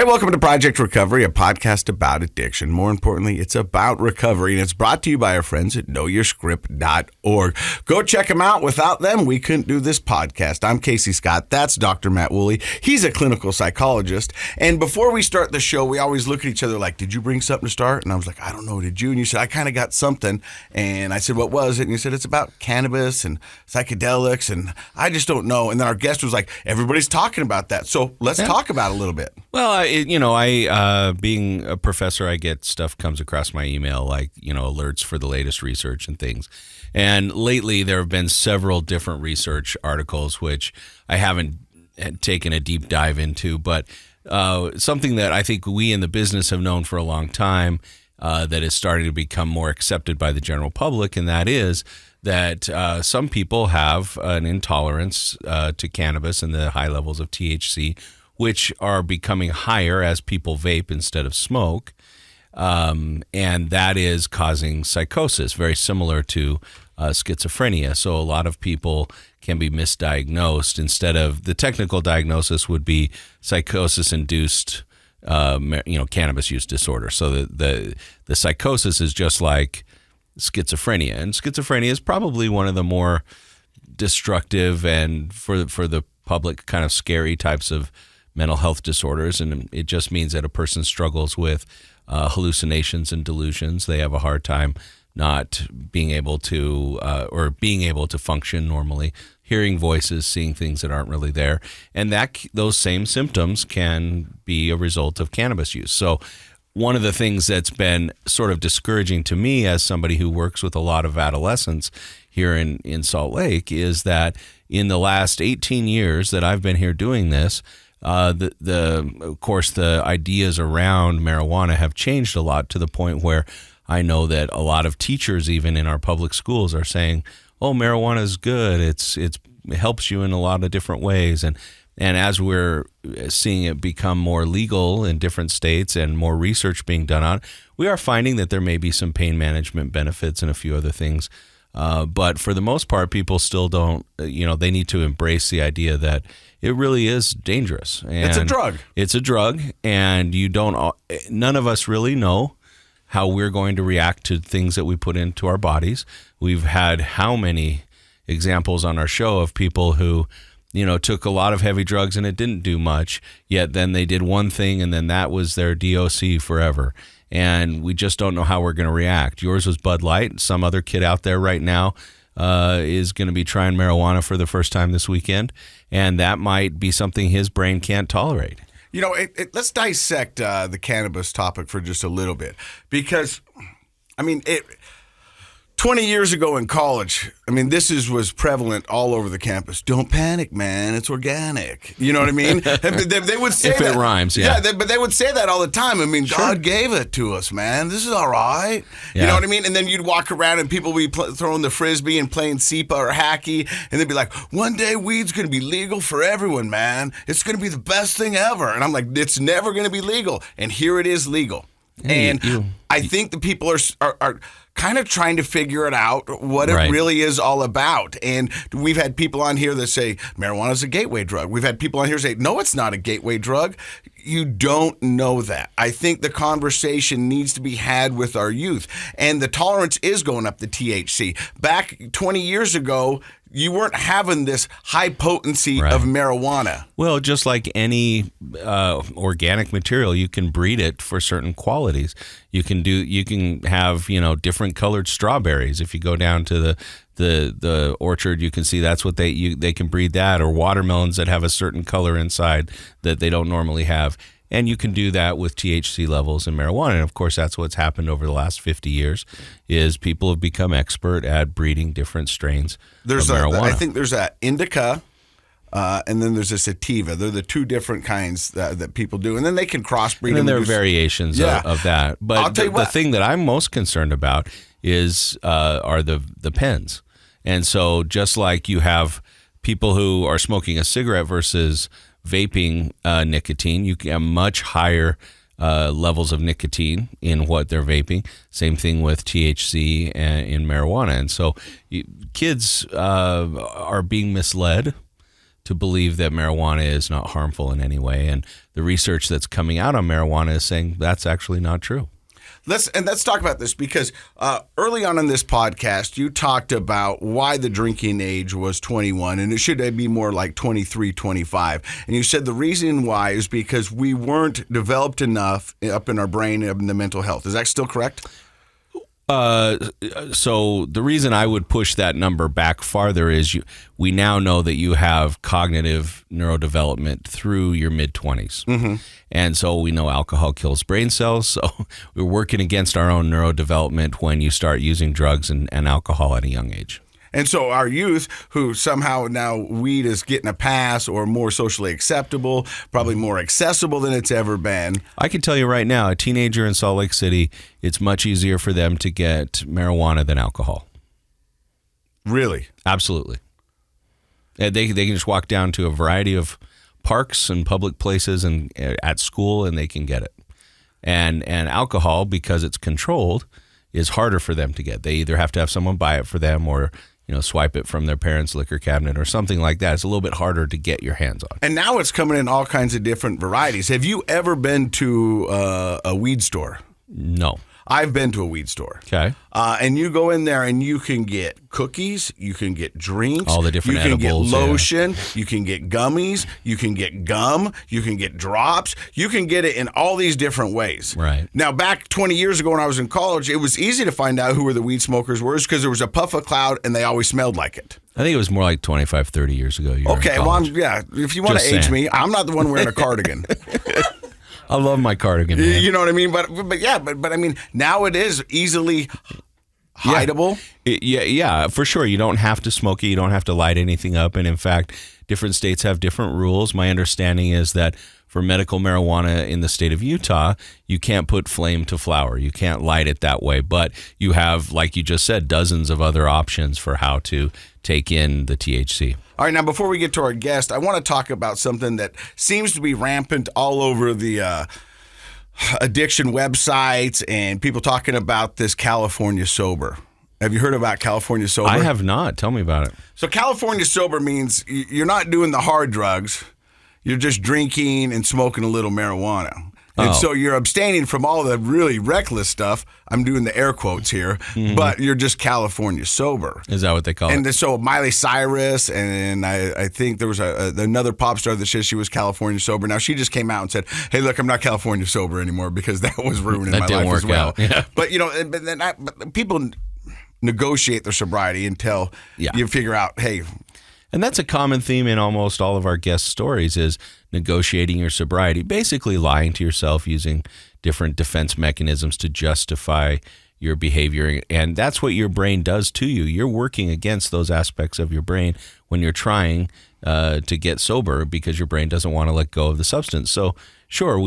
Hey, welcome to Project Recovery, a podcast about addiction. More importantly, it's about recovery, and it's brought to you by our friends at knowyourscript.org. Go check them out. Without them, we couldn't do this podcast. I'm Casey Scott. That's Dr. Matt Woolley. He's a clinical psychologist. And before we start the show, we always look at each other like, did you bring something to start? And I was like, I don't know, did you? And you said, I kind of got something. And I said, what was it? And you said, it's about cannabis and psychedelics, and I just don't know. And then our guest was like, everybody's talking about that. So let's talk about it a little bit. Well, I being a professor, I get stuff comes across my email, like, alerts for the latest research and things. And lately there have been several different research articles, which I haven't taken a deep dive into, but something that I think we in the business have known for a long time that is starting to become more accepted by the general public, and that is that some people have an intolerance to cannabis and the high levels of THC, which are becoming higher as people vape instead of smoke. And that is causing psychosis, very similar to schizophrenia. So a lot of people can be misdiagnosed. Instead of the technical diagnosis would be psychosis-induced cannabis use disorder. So the psychosis is just like schizophrenia. And schizophrenia is probably one of the more destructive and for the public kind of scary types of mental health disorders, and it just means that a person struggles with hallucinations and delusions. They have a hard time not being able to or being able to function normally, hearing voices, seeing things that aren't really there, and those same symptoms can be a result of cannabis use. So one of the things that's been sort of discouraging to me as somebody who works with a lot of adolescents here in Salt Lake is that in the last 18 years that I've been here doing this, of course, the ideas around marijuana have changed a lot to the point where I know that a lot of teachers, even in our public schools, are saying, "Oh, marijuana is good. It helps you in a lot of different ways." And as we're seeing it become more legal in different states and more research being done on, we are finding that there may be some pain management benefits and a few other things. But for the most part, people still don't, they need to embrace the idea that it really is dangerous. And it's a drug. It's a drug, and none of us really know how we're going to react to things that we put into our bodies. We've had how many examples on our show of people who, took a lot of heavy drugs and it didn't do much, yet then they did one thing and then that was their DOC forever. And we just don't know how we're going to react. Yours was Bud Light. Some other kid out there right now is going to be trying marijuana for the first time this weekend, and that might be something his brain can't tolerate. Let's dissect the cannabis topic for just a little bit, because, 20 years ago in college, this was prevalent all over the campus. Don't panic, man. It's organic. You know what I mean? They would say if that. It rhymes, yeah. But they would say that all the time. Sure. God gave it to us, man. This is all right. Yeah. You know what I mean? And then you'd walk around and people would be throwing the Frisbee and playing SEPA or hacky, and they'd be like, one day weed's going to be legal for everyone, man. It's going to be the best thing ever. And I'm like, it's never going to be legal. And here it is legal. And I think the people are kind of trying to figure it out, what it really is all about. And we've had people on here that say marijuana is a gateway drug. We've had people on here say, no, it's not a gateway drug. You don't know that. I think the conversation needs to be had with our youth. And the tolerance is going up, the THC. Back 20 years ago, you weren't having this high potency of marijuana. Well, just like any organic material, you can breed it for certain qualities. You can have different colored strawberries. If you go down to the orchard, you can see that's what they can breed that, or watermelons that have a certain color inside that they don't normally have. And you can do that with THC levels in marijuana. And of course, that's what's happened over the last 50 years is people have become expert at breeding different strains of marijuana. I think there's an indica, and then there's a sativa. They're the two different kinds that people do. And then they can crossbreed. And then there are variations of that. But I'll tell you the thing that I'm most concerned about are the pens. And so just like you have people who are smoking a cigarette versus vaping nicotine, you can have much higher levels of nicotine in what they're vaping. Same thing with THC in marijuana. And so kids are being misled to believe that marijuana is not harmful in any way. And the research that's coming out on marijuana is saying that's actually not true. Let's talk about this because early on in this podcast, you talked about why the drinking age was 21 and it should be more like 23, 25. And you said the reason why is because we weren't developed enough up in our brain and in the mental health. Is that still correct? So the reason I would push that number back farther is we now know that you have cognitive neurodevelopment through your mid-20s. Mm-hmm. And so we know alcohol kills brain cells. So we're working against our own neurodevelopment when you start using drugs and alcohol at a young age. And so our youth, who somehow now weed is getting a pass or more socially acceptable, probably more accessible than it's ever been. I can tell you right now, a teenager in Salt Lake City, it's much easier for them to get marijuana than alcohol. Really? Absolutely. They can just walk down to a variety of parks and public places and at school, and they can get it. And alcohol, because it's controlled, is harder for them to get. They either have to have someone buy it for them or swipe it from their parents' liquor cabinet or something like that. It's a little bit harder to get your hands on. And now it's coming in all kinds of different varieties. Have you ever been to a weed store? No. I've been to a weed store. Okay. And you go in there and you can get cookies, you can get drinks, all the different edibles, you can get lotion, you can get gummies, you can get gum, you can get drops, you can get it in all these different ways. Right. Now, back 20 years ago when I was in college, it was easy to find out who were the weed smokers were because there was a puff of cloud and they always smelled like it. I think it was more like 25, 30 years ago. Okay, well, if you want to age me, I'm not the one wearing a cardigan. I love my cardigan, man. You know what I mean? But I mean, now it is easily hideable. Yeah, for sure. You don't have to smoke it. You don't have to light anything up. And in fact, different states have different rules. My understanding is that for medical marijuana in the state of Utah, you can't put flame to flower. You can't light it that way. But you have, like you just said, dozens of other options for how to take in the THC. All right, now before we get to our guest, I want to talk about something that seems to be rampant all over the addiction websites and people talking about this California sober. Have you heard about California sober? I have not. Tell me about it. So California sober means you're not doing the hard drugs. You're just drinking and smoking a little marijuana. And so you're abstaining from all the really reckless stuff. I'm doing the air quotes here, but you're just California sober. Is that what they call it? And so Miley Cyrus, and I think there was another pop star that said she was California sober. Now she just came out and said, "Hey, look, I'm not California sober anymore," because that was ruining my life as well. Yeah. But but people negotiate their sobriety until you figure out, hey. And that's a common theme in almost all of our guest stories is negotiating your sobriety, basically lying to yourself using different defense mechanisms to justify your behavior. And that's what your brain does to you. You're working against those aspects of your brain when you're trying to get sober because your brain doesn't want to let go of the substance. So sure,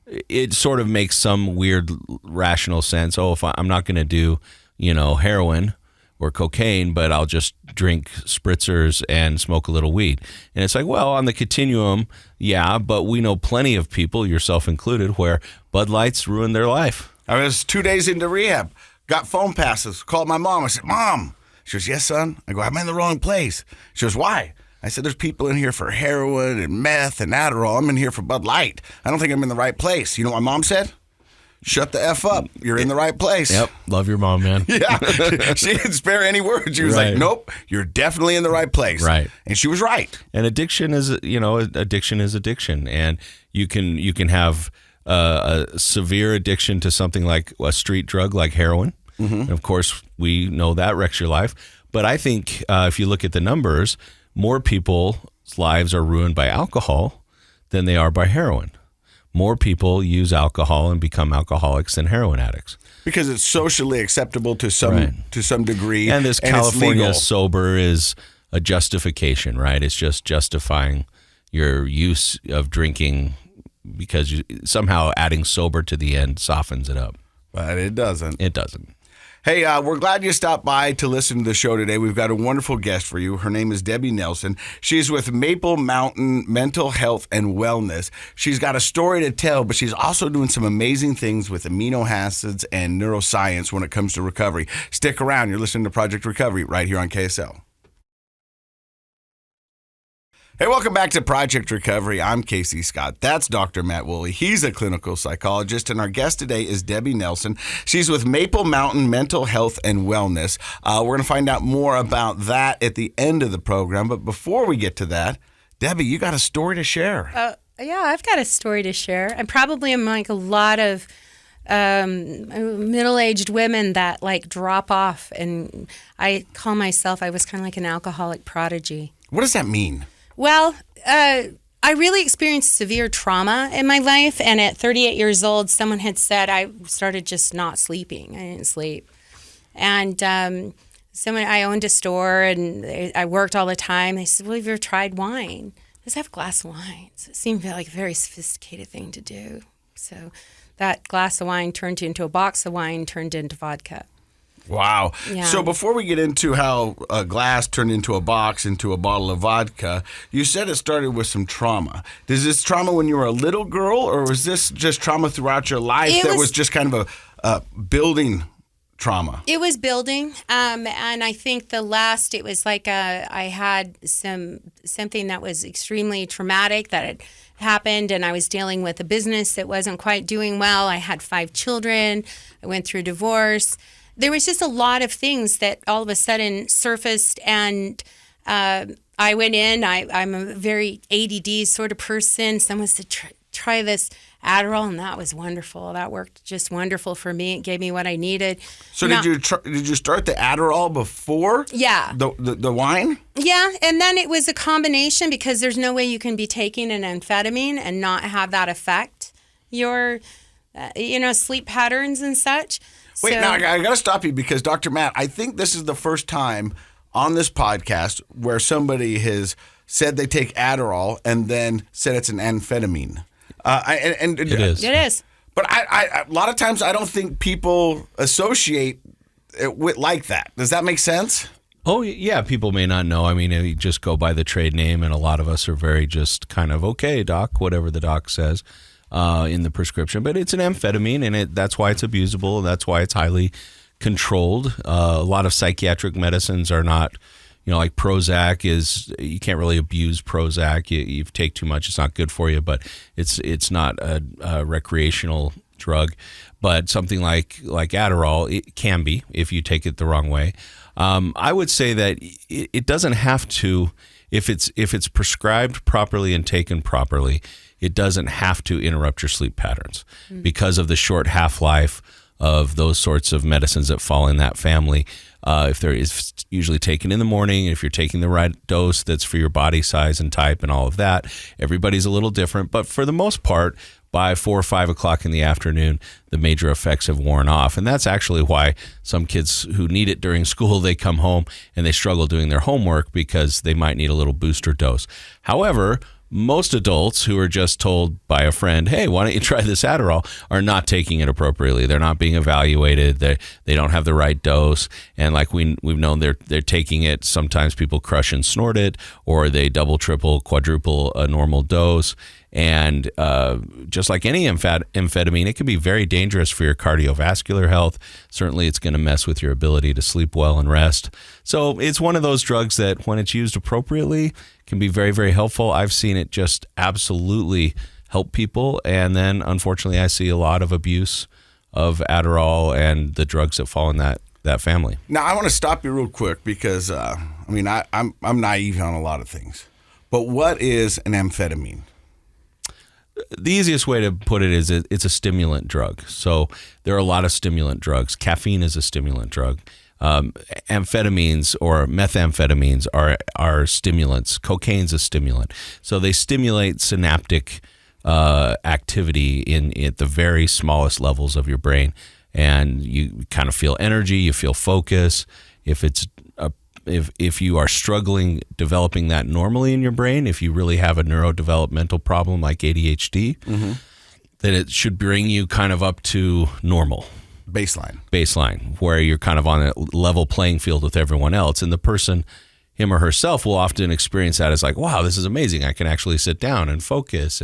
it sort of makes some weird rational sense. Oh, if I'm not going to do, heroin or cocaine, but I'll just drink spritzers and smoke a little weed. And it's like, well, on the continuum, yeah, but we know plenty of people, yourself included, where Bud Lights ruined their life. I was 2 days into rehab, got phone passes, called my mom. I said, "Mom." She goes, "Yes, son." I go, "I'm in the wrong place." She goes, "Why?" I said, "There's people in here for heroin and meth and Adderall. I'm in here for Bud Light. I don't think I'm in the right place." You know what my mom said? "Shut the F up. You're in the right place." Yep. Love your mom, man. Yeah. She didn't spare any words. She was like, "Nope, you're definitely in the right place." Right. And she was right. And addiction is addiction. And you can have a severe addiction to something like a street drug like heroin. Mm-hmm. And of course, we know that wrecks your life. But I think if you look at the numbers, more people's lives are ruined by alcohol than they are by heroin. More people use alcohol and become alcoholics than heroin addicts. Because it's socially acceptable to some degree. And this California sober is a justification, right? It's just justifying your use of drinking because somehow adding sober to the end softens it up. But it doesn't. It doesn't. Hey, we're glad you stopped by to listen to the show today. We've got a wonderful guest for you. Her name is Debbie Nelson. She's with Maple Mountain Mental Health and Wellness. She's got a story to tell, but she's also doing some amazing things with amino acids and neuroscience when it comes to recovery. Stick around. You're listening to Project Recovery right here on KSL. Hey, welcome back to Project Recovery. I'm Casey Scott. That's Dr. Matt Woolley. He's a clinical psychologist, and our guest today is Debbie Nelson. She's with Maple Mountain Mental Health and Wellness. We're going to find out more about that at the end of the program, but before we get to that, Debbie, you got a story to share. Yeah, I've got a story to share. I probably am like a lot of middle-aged women that like drop off, and I call myself, I was kind of like an alcoholic prodigy. What does that mean? Well, I really experienced severe trauma in my life, and at 38 years old, someone had said I started just not sleeping. I didn't sleep. And I owned a store, and I worked all the time. They said, well, have you ever tried wine? Let's have a glass of wine. So it seemed like a very sophisticated thing to do. So that glass of wine turned into a box of wine, turned into vodka. Wow. Yeah. So before we get into how a glass turned into a box, into a bottle of vodka, you said it started with some trauma. Is this trauma when you were a little girl, or was this just trauma throughout your life that was just kind of a building trauma? It was building, and I think it was like I had something that was extremely traumatic that had happened, and I was dealing with a business that wasn't quite doing well. I had 5 children. I went through divorce. There was just a lot of things that all of a sudden surfaced, and I went in. I'm a very ADD sort of person. Someone said, try this Adderall, and that was wonderful. That worked just wonderful for me. It gave me what I needed. So did you start the Adderall before? Yeah. The wine? Yeah, and then it was a combination, because there's no way you can be taking an amphetamine and not have that affect your sleep patterns and such. Wait, now I got to stop you, because Dr. Matt, I think this is the first time on this podcast where somebody has said they take Adderall and then said it's an amphetamine. And It is. It is. But I a lot of times I don't think people associate it with like that. Does that make sense? Oh, yeah, people may not know. I mean, you just go by the trade name, and a lot of us are very just kind of, okay, doc, whatever the doc says in the prescription. But it's an amphetamine, and that's why it's abusable, and that's why it's highly controlled. A lot of psychiatric medicines are not, like Prozac you can't really abuse Prozac. You take too much, it's not good for you, but it's not a recreational drug. But something like Adderall, it can be if you take it the wrong way. I would say that it doesn't have to, if it's prescribed properly and taken properly, it doesn't have to interrupt your sleep patterns because of the short half-life of those sorts of medicines that fall in that family. If there is usually taken in the morning, if you're taking the right dose that's for your body size and type and all of that, everybody's a little different. But for the most part, by 4 or 5 o'clock in the afternoon, the major effects have worn off. And that's actually why some kids who need it during school, they come home and they struggle doing their homework because they might need a little booster dose. However, most adults who are just told by a friend, hey, why don't you try this Adderall, are not taking it appropriately. They're not being evaluated. They don't have the right dose. And like we've known, they're taking it. Sometimes people crush and snort it, or they double, triple, quadruple a normal dose. And just like any amphetamine, it can be very dangerous for your cardiovascular health. Certainly, it's going to mess with your ability to sleep well and rest. So it's one of those drugs that, when it's used appropriately, can be very, very helpful. I've seen it just absolutely help people. And then, unfortunately, I see a lot of abuse of Adderall and the drugs that fall in that family. Now, I want to stop you real quick because, I'm naive on a lot of things. But what is an amphetamine? The easiest way to put it is it's a stimulant drug. So there are a lot of stimulant drugs. Caffeine is a stimulant drug. Amphetamines or methamphetamines are stimulants. Cocaine's a stimulant. So they stimulate synaptic activity at the very smallest levels of your brain. And you kind of feel energy, you feel focus. If you are struggling developing that normally in your brain, if you really have a neurodevelopmental problem like ADHD, then it should bring you kind of up to normal. Baseline, where you're kind of on a level playing field with everyone else. And the person, him or herself, will often experience that as like, wow, this is amazing. I can actually sit down and focus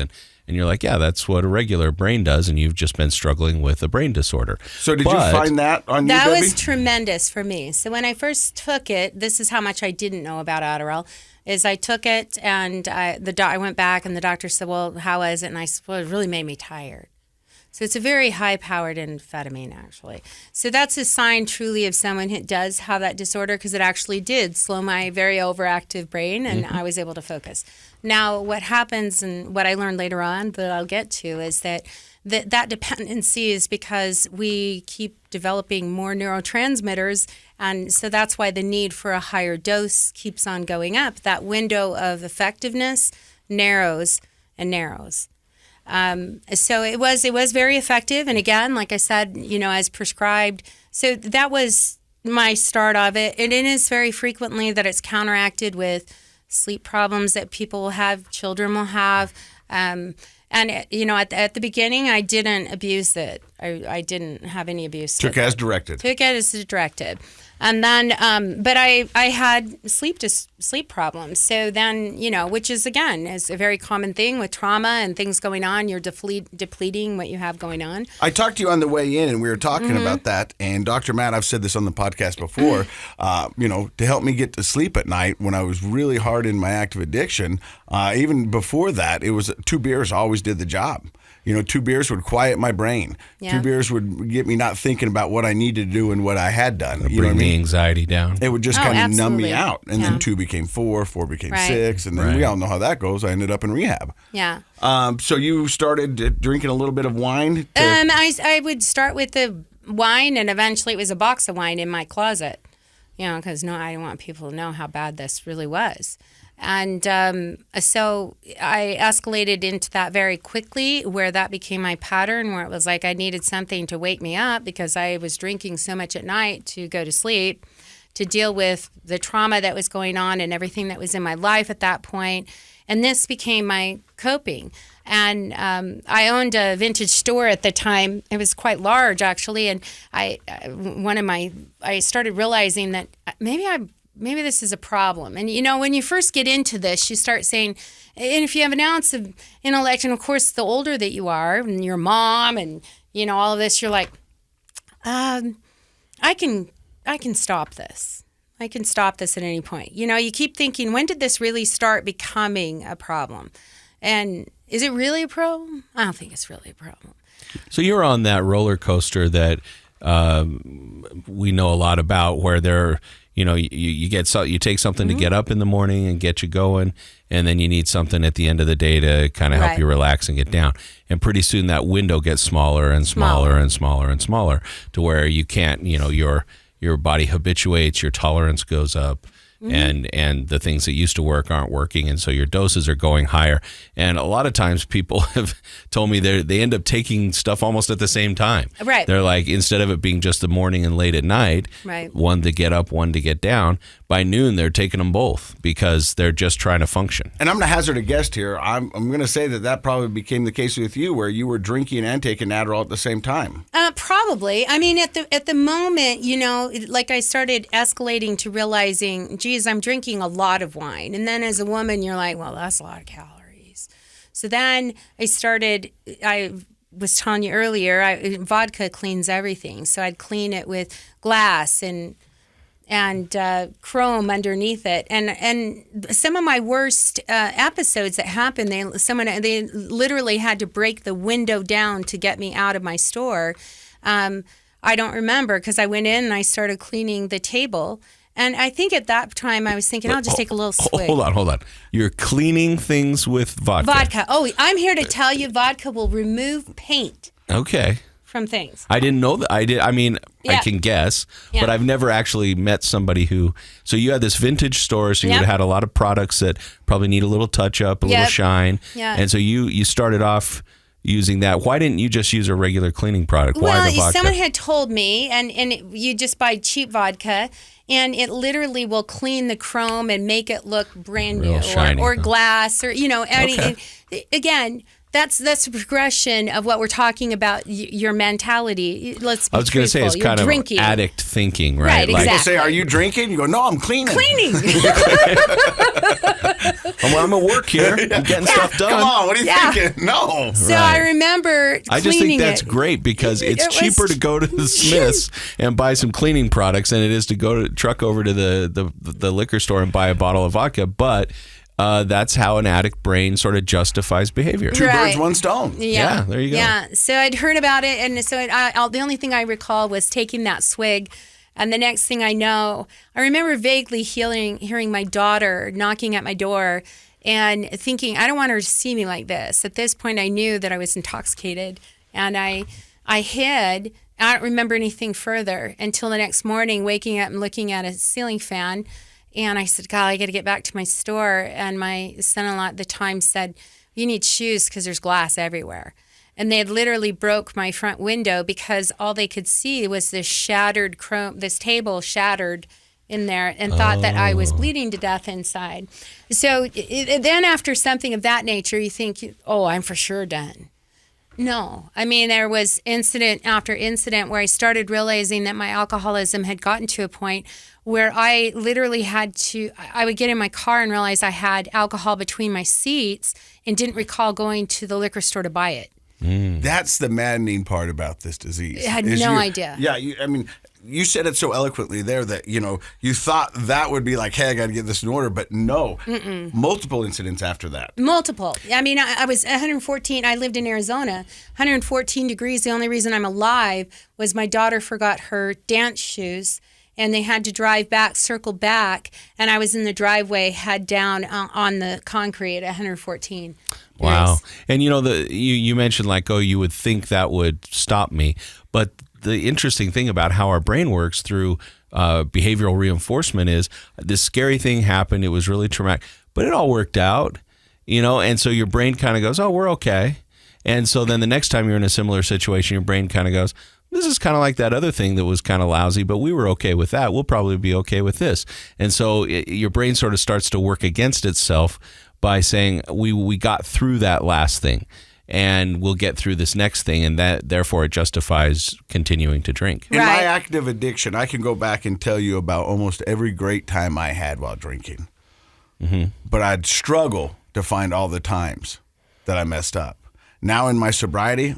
And you're like, yeah, that's what a regular brain does, and you've just been struggling with a brain disorder. So did you find that on you, That Debbie? was tremendous for me. So when I first took it, this is how much I didn't know about Adderall, is I took it and I went back and the doctor said, well, how was it? And I said, well, it really made me tired. So it's a very high-powered amphetamine, actually. So that's a sign truly of someone who does have that disorder, because it actually did slow my very overactive brain, and I was able to focus. Now, what happens, and what I learned later on that I'll get to, is that dependency is because we keep developing more neurotransmitters, and so that's why the need for a higher dose keeps on going up. That window of effectiveness narrows and narrows. So it was very effective. And again, like I said, as prescribed. So that was my start of it. And it is very frequently that it's counteracted with sleep problems that people will have, children will have. And at the beginning, I didn't abuse it. I didn't have any abuse. Took as directed. Took it as directed. And then, but I had sleep problems. So then, which is a very common thing with trauma and things going on. You're depleting what you have going on. I talked to you on the way in, and we were talking about that. And Dr. Matt, I've said this on the podcast before, to help me get to sleep at night when I was really hard in my active addiction, even before that, it was 2 beers always did the job. 2 beers would quiet my brain. Yeah. 2 beers would get me not thinking about what I needed to do and what I had done. Bring the anxiety down. It would just kind of numb me absolutely. out. And then 2 became 4, 4 became Right. 6. And then we all know how that goes. I ended up in rehab. Yeah. So you started drinking a little bit of wine? I would start with the wine, and eventually it was a box of wine in my closet, because I didn't want people to know how bad this really was. And so I escalated into that very quickly, where that became my pattern, where it was like I needed something to wake me up because I was drinking so much at night to go to sleep, to deal with the trauma that was going on and everything that was in my life at that point. And this became my coping. And I owned a vintage store at the time. It was quite large, actually. And I started realizing that maybe this is a problem. And, when you first get into this, you start saying, and if you have an ounce of intellect, and of course, the older that you are, and your mom, and, all of this, you're like, I can stop this. I can stop this at any point. You keep thinking, when did this really start becoming a problem? And is it really a problem? I don't think it's really a problem. So you're on that roller coaster that we know a lot about, where you take something to get up in the morning and get you going, and then you need something at the end of the day to kind of help you relax and get down. And pretty soon that window gets smaller and smaller and smaller and smaller, to where you can't, your body habituates, your tolerance goes up. And the things that used to work aren't working, and so your doses are going higher. And a lot of times people have told me they end up taking stuff almost at the same time. Right. They're like, instead of it being just the morning and late at night, one to get up, one to get down, by noon they're taking them both because they're just trying to function. And I'm going to hazard a guess here. I'm going to say that probably became the case with you, where you were drinking and taking Adderall at the same time. Probably. I mean, at the moment, like I started escalating to realizing, geez, I'm drinking a lot of wine. And then as a woman, you're like, well, that's a lot of calories. So then I was telling you earlier, vodka cleans everything. So I'd clean it with glass and chrome underneath it. And some of my worst episodes that happened, they literally had to break the window down to get me out of my store. I don't remember, because I went in and I started cleaning the table. And I think at that time I was thinking, I'll just take a little swig. Hold on. You're cleaning things with vodka. Vodka. Oh, I'm here to tell you, vodka will remove paint. Okay. From things. I didn't know that. I can guess, but I've never actually met somebody who. So you had this vintage store, so you would have had a lot of products that probably need a little touch up, a little shine. Yeah. And so you started off using that. Why didn't you just use a regular cleaning product? Why the vodka? Someone had told me, and you just buy cheap vodka, and it literally will clean the chrome and make it look brand new, shiny, or glass, or anything. Again, That's the progression of what we're talking about. Your mentality. Let's be I was going to say it's truthful. kind You're of drinking. addict thinking, right? Right, Like, People exactly. say, "Are you drinking?" You go, "No, I'm cleaning." well, I'm at work here. I'm getting stuff done. Come on, what are you Yeah. thinking? No. So Right. I remember I just think cleaning that's it. great because it's It was- cheaper to go to the Smiths and buy some cleaning products than it is to go to truck over to the liquor store and buy a bottle of vodka. But that's how an addict brain sort of justifies behavior. Two Right. birds, one stone. Yeah, there you go. Yeah, so I'd heard about it, and so the only thing I recall was taking that swig. And the next thing I know, I remember vaguely hearing my daughter knocking at my door and thinking, I don't want her to see me like this. At this point, I knew that I was intoxicated, and I hid. I don't remember anything further until the next morning, waking up and looking at a ceiling fan. And I said, God, I got to get back to my store. And my son-in-law at the time said, you need shoes because there's glass everywhere. And they had literally broke my front window because all they could see was this shattered this table shattered in there, and thought that I was bleeding to death inside. So then after something of that nature, you think, oh, I'm for sure done. No. I mean, there was incident after incident where I started realizing that my alcoholism had gotten to a point where I literally I would get in my car and realize I had alcohol between my seats and didn't recall going to the liquor store to buy it. That's the maddening part about this disease. I had is no idea. Yeah, I mean, you said it so eloquently there that, you thought that would be like, hey, I got to get this in order. But no, multiple incidents after that. Multiple. I mean, I was 114. I lived in Arizona, 114 degrees. The only reason I'm alive was my daughter forgot her dance shoes, and they had to drive back, circle back, and I was in the driveway, head down on the concrete at 114. Wow. Yes. And you mentioned like, oh, you would think that would stop me. But the interesting thing about how our brain works through behavioral reinforcement is this scary thing happened. It was really traumatic, but it all worked out, and so your brain kind of goes, oh, we're okay. And so then the next time you're in a similar situation, your brain kind of goes, this is kind of like that other thing that was kind of lousy, but we were okay with that. We'll probably be okay with this. And so your brain sort of starts to work against itself by saying we got through that last thing and we'll get through this next thing, and that therefore it justifies continuing to drink. In my Right. active addiction, I can go back and tell you about almost every great time I had while drinking. But I'd struggle to find all the times that I messed up. Now in my sobriety,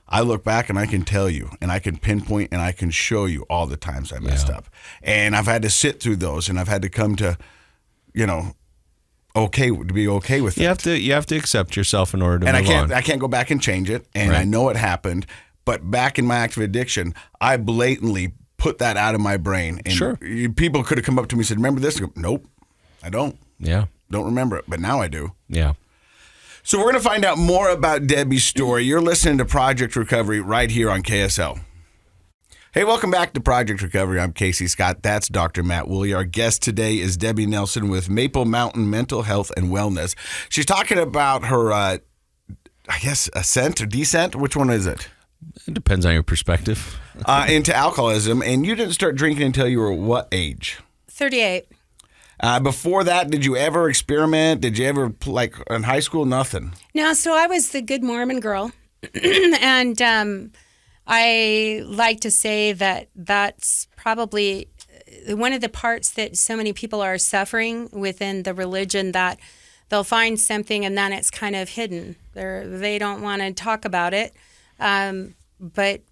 I look back and I can tell you, and I can pinpoint and I can show you all the times I messed up. And I've had to sit through those, and I've had to come to, to be okay with You it. have to accept yourself in order to And move on. I can't go back and change it, and I Right. know it happened. But back in my active addiction, I blatantly put that out of my brain. And Sure. people could have come up to me and said, "Remember this?" I go, nope, I don't. Yeah. Don't remember it, but now I do. Yeah. So we're going to find out more about Debbie's story. You're listening to Project Recovery right here on KSL. Hey, welcome back to Project Recovery. I'm Casey Scott. That's Dr. Matt Woolley. Our guest today is Debbie Nelson with Maple Mountain Mental Health and Wellness. She's talking about her, ascent or descent. Which one is it? It depends on your perspective. Into alcoholism. And you didn't start drinking until you were what age? 38. Before that, did you ever experiment? Did you ever, like in high school, nothing? No, so I was the good Mormon girl. And I like to say that that's probably one of the parts that so many people are suffering within the religion, that they'll find something and then it's kind of hidden. They don't want to talk about it. But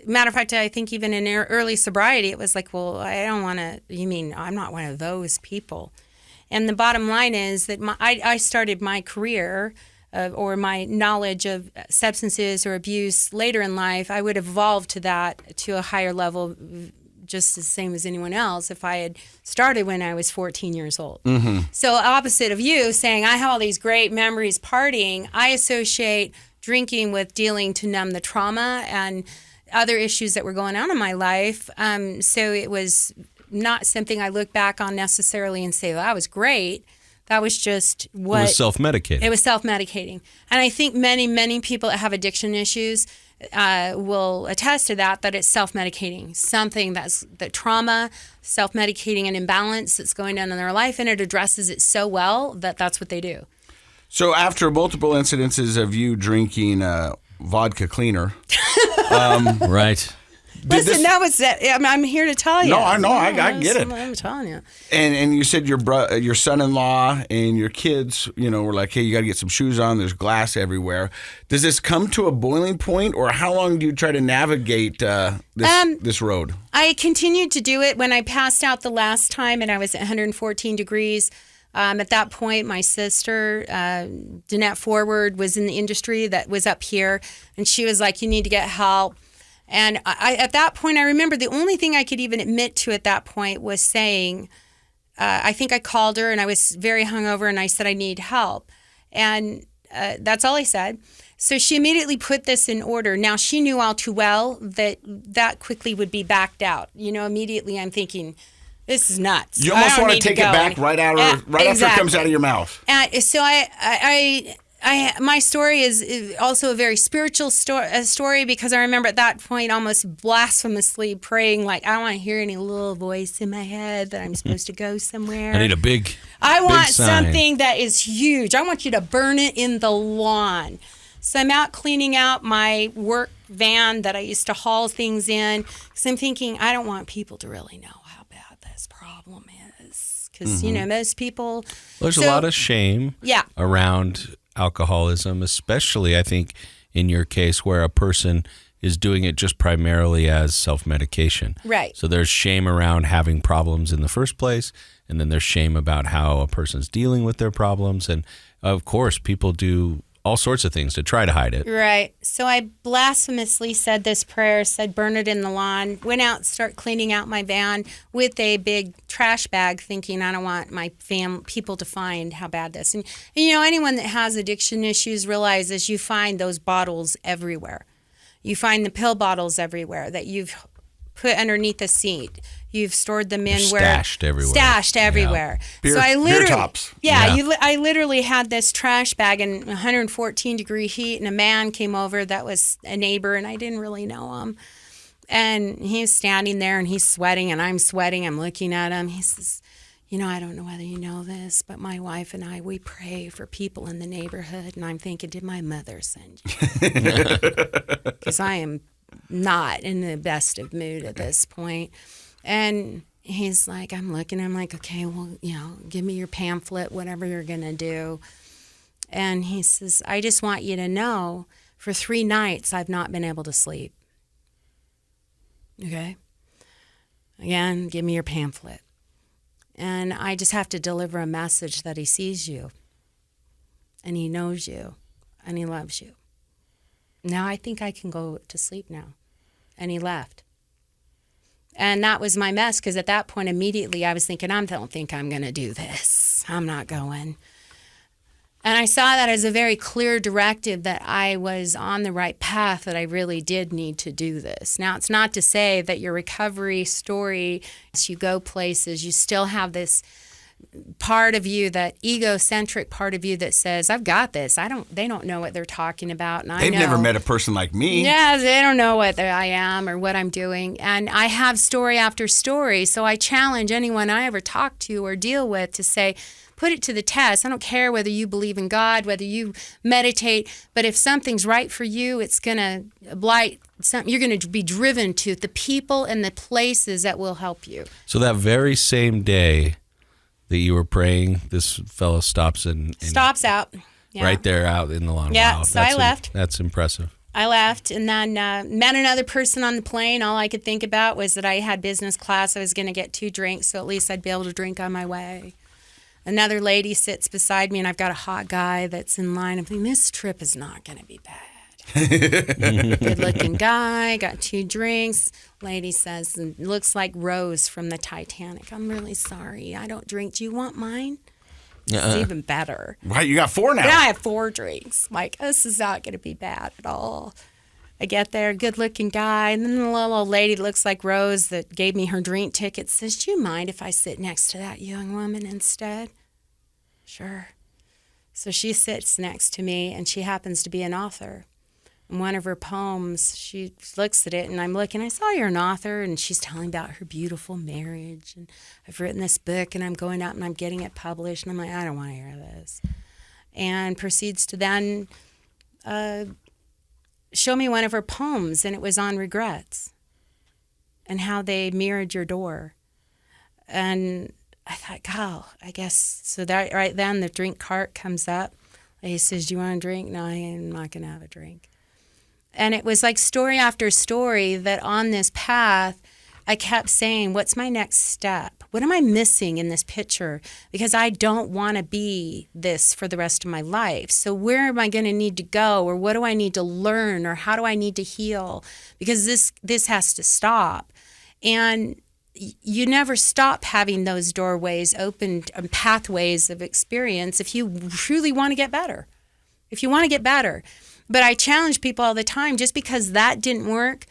matter of fact, I think even in early sobriety, it was like, well, I don't want to, I'm not one of those people. And the bottom line is that I started my career or my knowledge of substances or abuse later in life. I would evolve to that to a higher level, just the same as anyone else, if I had started when I was 14 years old. So opposite of you saying, I have all these great memories partying, I associate drinking with dealing to numb the trauma and other issues that were going on in my life. So it was not something I look back on necessarily and say, well, that was great. That was just what... It was self-medicating. It was self-medicating. And I think many, many people that have addiction issues will attest to that it's self-medicating. Something the trauma, self-medicating an imbalance that's going on in their life, and it addresses it so well that that's what they do. So after multiple incidences of you drinking vodka cleaner, Right. Listen, that was it. I'm here to tell you. No, I know. I get it. I'm telling you. And you said your son-in-law and your kids, were like, hey, you got to get some shoes on. There's glass everywhere. Does this come to a boiling point, or how long do you try to navigate this road? I continued to do it when I passed out the last time, and I was at 114 degrees. At that point, my sister, Danette Forward, was in the industry that was up here, and she was like, you need to get help. And at that point, I remember the only thing I could even admit to at that point was saying, I think I called her and I was very hungover and I said, I need help. And that's all I said. So she immediately put this in order. Now, she knew all too well that quickly would be backed out. Immediately I'm thinking, this is nuts. You almost want to take it back right after it comes out of your mouth. So my story is also a very spiritual story, because I remember at that point almost blasphemously praying, like, I don't want to hear any little voice in my head that I'm supposed to go somewhere. I need a big I want sign. something that is huge. I want you to burn it in the lawn. So I'm out cleaning out my work van that I used to haul things in, because I'm thinking, I don't want people to really know how bad this problem is. Because, most people... There's a lot of shame around alcoholism, especially, I think, in your case, where a person is doing it just primarily as self-medication. Right. So there's shame around having problems in the first place, and then there's shame about how a person's dealing with their problems. And, of course, people do all sorts of things to try to hide it. Right. So I blasphemously said this prayer, said burn it in the lawn, went out, start cleaning out my van with a big trash bag, thinking I don't want my people to find how bad this. And anyone that has addiction issues realizes you find those bottles everywhere. You find the pill bottles everywhere that you've put underneath the seat. You've stored them in stashed everywhere. Stashed everywhere. Yeah. So I literally, beer tops. I literally had this trash bag in 114 degree heat, and a man came over that was a neighbor, and I didn't really know him. And he's standing there, and he's sweating, and I'm sweating. I'm looking at him. He says, I don't know whether you know this, but my wife and I, we pray for people in the neighborhood. And I'm thinking, did my mother send you? Because I am not in the best of mood at this point. And he's like, I'm looking, I'm like, okay, well, give me your pamphlet, whatever you're going to do. And he says, I just want you to know, for 3 nights, I've not been able to sleep. Okay? Again, give me your pamphlet. And I just have to deliver a message that he sees you, and he knows you, and he loves you. Now I think I can go to sleep now. And he left. And that was my mess, because at that point, immediately, I was thinking, I don't think I'm going to do this. I'm not going. And I saw that as a very clear directive that I was on the right path, that I really did need to do this. Now, it's not to say that your recovery story, as you go places, you still have this part of you, that egocentric part of you that says, I've got this. They don't know what they're talking about. And They've never met a person like me. Yeah, they don't know what I am or what I'm doing. And I have story after story. So I challenge anyone I ever talk to or deal with to say, put it to the test. I don't care whether you believe in God, whether you meditate, but if something's right for you, it's going to blight something. You're going to be driven to the people and the places that will help you. So that very same day that you were praying, this fellow stops out. Yeah. Right there out in the lawn. Yeah, wow, so I left. That's impressive. I left and then met another person on the plane. All I could think about was that I had business class. I was going to get 2 drinks, so at least I'd be able to drink on my way. Another lady sits beside me, and I've got a hot guy that's in line. I'm thinking, this trip is not going to be bad. Good-looking guy, got 2 drinks. Lady says, looks like Rose from the Titanic. I'm really sorry. I don't drink. Do you want mine? It's even better. Right, you got 4 now. Now I have 4 drinks. Like, this is not going to be bad at all. I get there, good-looking guy, and then the little old lady that looks like Rose that gave me her drink ticket says, do you mind if I sit next to that young woman instead? Sure. So she sits next to me, and she happens to be an author. In one of her poems, she looks at it, and I'm looking, I saw you're an author, and she's telling about her beautiful marriage, and I've written this book, and I'm going out, and I'm getting it published, and I'm like, I don't want to hear this. and proceeds to then show me one of her poems, and it was on regrets and how they mirrored your door. And I thought, God, I guess, so that right then the drink cart comes up. He says, do you want a drink? No, I'm not going to have a drink. And it was like story after story that on this path, I kept saying, what's my next step? What am I missing in this picture? Because I don't want to be this for the rest of my life. So where am I going to need to go? Or what do I need to learn? Or how do I need to heal? Because this has to stop. And you never stop having those doorways opened and pathways of experience if you truly want to get better. If you want to get better. But I challenge people all the time, just because that didn't work,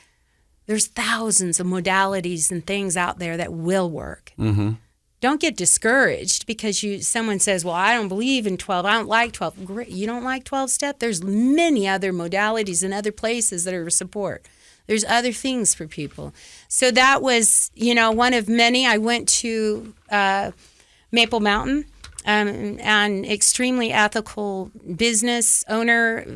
there's thousands of modalities and things out there that will work. Mm-hmm. Don't get discouraged because someone says, well, I don't believe in 12. I don't like 12. Great. You don't like 12-step? There's many other modalities and other places that are support. There's other things for people. So that was, one of many. I went to Maple Mountain, an extremely ethical business owner,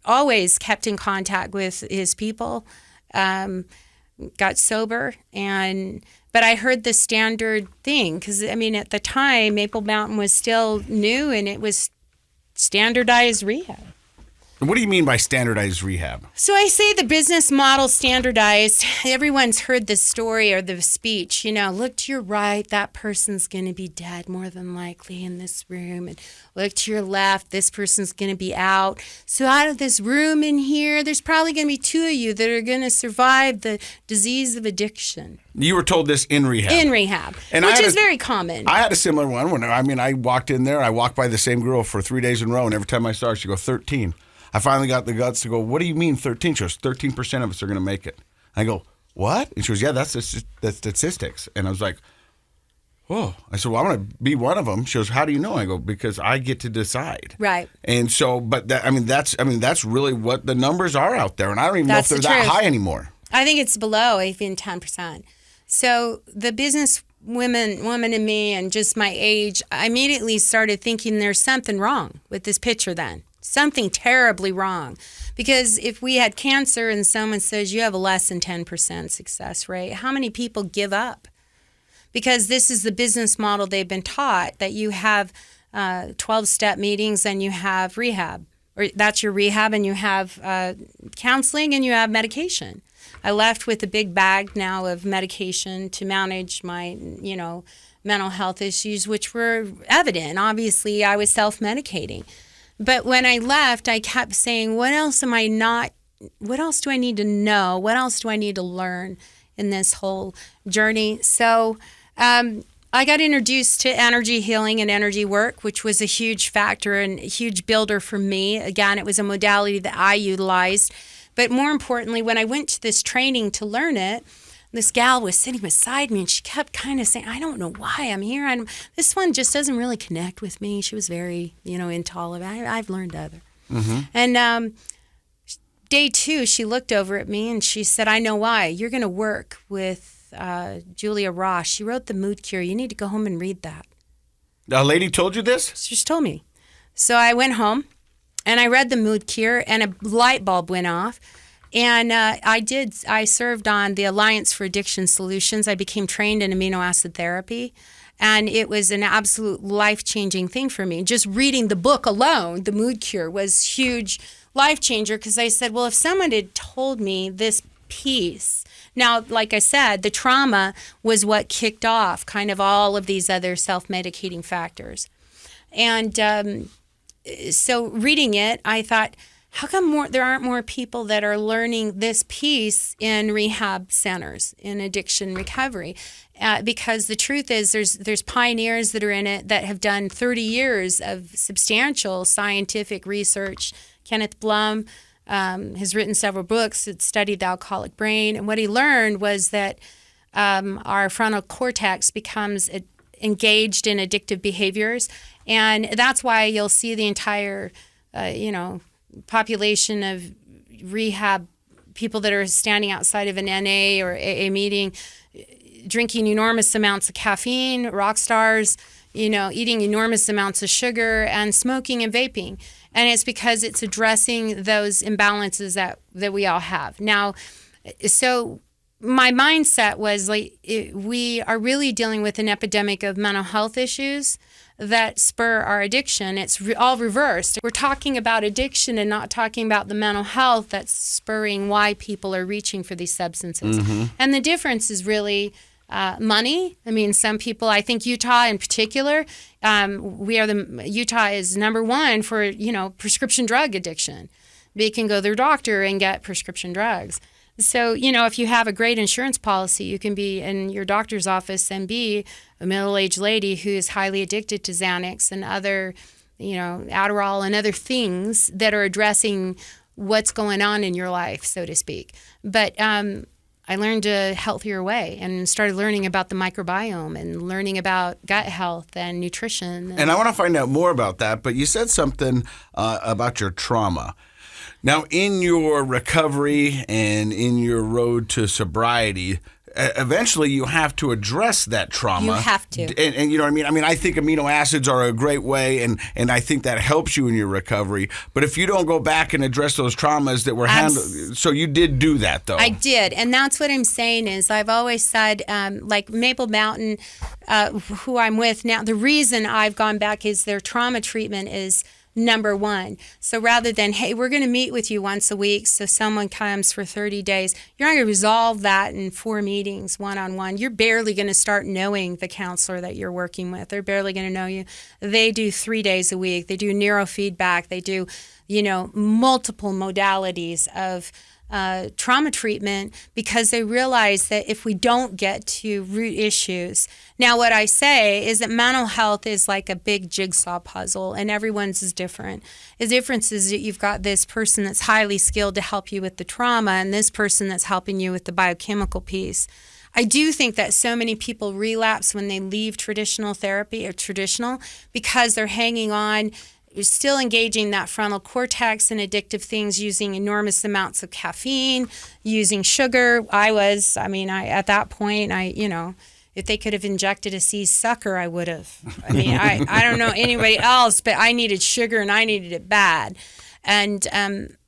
always kept in contact with his people, got sober, but I heard the standard thing because, at the time, Maple Mountain was still new and it was standardized rehab. What do you mean by standardized rehab? So I say the business model standardized. Everyone's heard the story or the speech, look to your right, that person's going to be dead more than likely in this room. And look to your left, this person's going to be out. So out of this room in here, there's probably going to be 2 of you that are going to survive the disease of addiction. You were told this in rehab? In rehab, and which is very common. I had a similar one. When I walked in there, I walked by the same girl for 3 days in a row, and every time I saw her, she'd go, 13. I finally got the guts to go, what do you mean 13? She goes, 13% of us are going to make it. I go, what? And she goes, yeah, that's the statistics. And I was like, whoa. I said, well, I want to be one of them. She goes, how do you know? I go, because I get to decide. Right. And so, but that's really what the numbers are out there. And I don't even know if they're that high anymore. I think it's below even 10%. So the business woman in me and just my age, I immediately started thinking there's something wrong with this picture then. Something terribly wrong. Because if we had cancer and someone says you have a less than 10% success rate, how many people give up? Because this is the business model they've been taught, that you have 12-step meetings and you have rehab. Or that's your rehab, and you have counseling and you have medication. I left with a big bag now of medication to manage my, mental health issues, which were evident. Obviously, I was self-medicating. But when I left, I kept saying, what else do I need to know? What else do I need to learn in this whole journey? So I got introduced to energy healing and energy work, which was a huge factor and a huge builder for me. Again, it was a modality that I utilized. But more importantly, when I went to this training to learn it, this gal was sitting beside me and she kept kind of saying, I don't know why I'm here. This one just doesn't really connect with me. She was very, into all of it. I've learned other. Mm-hmm. And day 2, she looked over at me and she said, I know why. You're going to work with Julia Ross. She wrote The Mood Cure. You need to go home and read that. A lady told you this? She just told me. So I went home and I read The Mood Cure and a light bulb went off. And I served on the Alliance for Addiction Solutions. I became trained in amino acid therapy. And it was an absolute life-changing thing for me. Just reading the book alone, The Mood Cure, was huge life changer because I said, well, if someone had told me this piece. Now, like I said, the trauma was what kicked off kind of all of these other self-medicating factors. And so reading it, I thought, how come there aren't more people that are learning this piece in rehab centers, in addiction recovery? Because the truth is there's pioneers that are in it that have done 30 years of substantial scientific research. Kenneth Blum has written several books that studied the alcoholic brain. And what he learned was that our frontal cortex becomes engaged in addictive behaviors. And that's why you'll see the entire, population of rehab people that are standing outside of an NA or AA meeting, drinking enormous amounts of caffeine, rock stars, eating enormous amounts of sugar and smoking and vaping. And it's because it's addressing those imbalances that we all have. Now, so my mindset was like, we are really dealing with an epidemic of mental health issues that spur our addiction. It's all reversed. We're talking about addiction and not talking about the mental health that's spurring why people are reaching for these substances. And the difference is really money. I mean, some people, I think Utah in particular, Utah is number one for, prescription drug addiction. They can go to their doctor and get prescription drugs. So, if you have a great insurance policy, you can be in your doctor's office and be a middle-aged lady who is highly addicted to Xanax and other, Adderall and other things that are addressing what's going on in your life, so to speak. But I learned a healthier way and started learning about the microbiome and learning about gut health and nutrition. And I want to find out more about that, but you said something about your trauma. Now, in your recovery and in your road to sobriety, eventually you have to address that trauma. You have to. And you know what I mean? I mean, I think amino acids are a great way, and I think that helps you in your recovery. But if you don't go back and address those traumas that were handled, so you did do that, though. I did. And that's what I'm saying is I've always said, like Maple Mountain, who I'm with now, the reason I've gone back is their trauma treatment is number one. So rather than, hey, we're going to meet with you once a week, so someone comes for 30 days, you're not going to resolve that in 4 meetings, one-on-one. You're barely going to start knowing the counselor that you're working with. They're barely going to know you. They do 3 days a week. They do neurofeedback. They do, multiple modalities of trauma treatment because they realize that if we don't get to root issues. Now, what I say is that mental health is like a big jigsaw puzzle and everyone's is different. The difference is that you've got this person that's highly skilled to help you with the trauma and this person that's helping you with the biochemical piece. I do think that so many people relapse when they leave traditional therapy or because they're hanging on. You're still engaging that frontal cortex and addictive things using enormous amounts of caffeine, using sugar. At that point, if they could have injected a sea sucker, I would have. I don't know anybody else, but I needed sugar and I needed it bad. And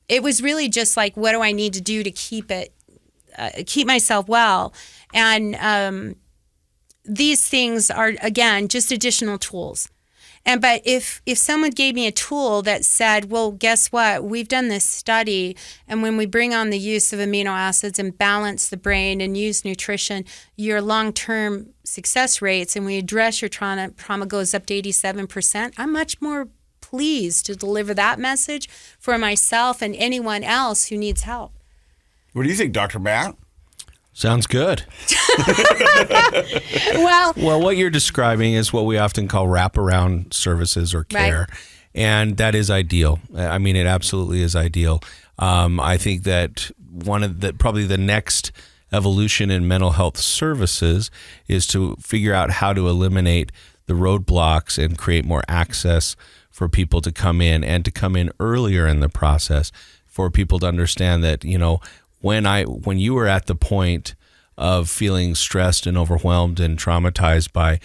it was really just like, what do I need to do to keep myself well? And these things are, again, just additional tools. But if someone gave me a tool that said, well, guess what? We've done this study, and when we bring on the use of amino acids and balance the brain and use nutrition, your long-term success rates, and we address your trauma goes up to 87%, I'm much more pleased to deliver that message for myself and anyone else who needs help. What do you think, Dr. Matt? Sounds good. Well, what you're describing is what we often call wraparound services or care, right. And that is ideal. I mean, it absolutely is ideal. I think that probably the next evolution in mental health services is to figure out how to eliminate the roadblocks and create more access for people to come in and to come in earlier in the process, for people to understand that, when you were at the point of feeling stressed and overwhelmed and traumatized by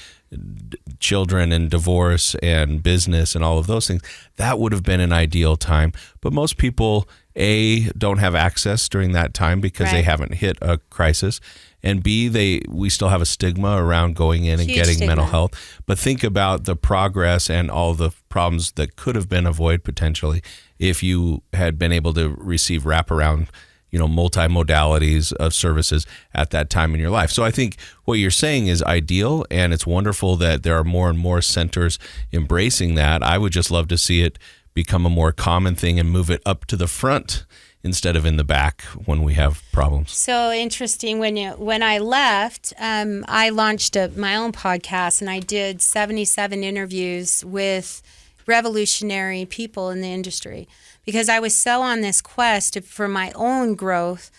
children and divorce and business and all of those things, that would have been an ideal time. But most people, don't have access during that time because they haven't hit a crisis. And B, we still have a stigma around going in and getting mental health. But think about the progress and all the problems that could have been avoided potentially if you had been able to receive wraparound multi-modalities of services at that time in your life. So I think what you're saying is ideal, and it's wonderful that there are more and more centers embracing that. I would just love to see it become a more common thing and move it up to the front instead of in the back when we have problems. So interesting. When I left, I launched my own podcast, and I did 77 interviews with revolutionary people in the industry. Because I was so on this quest for my own growth,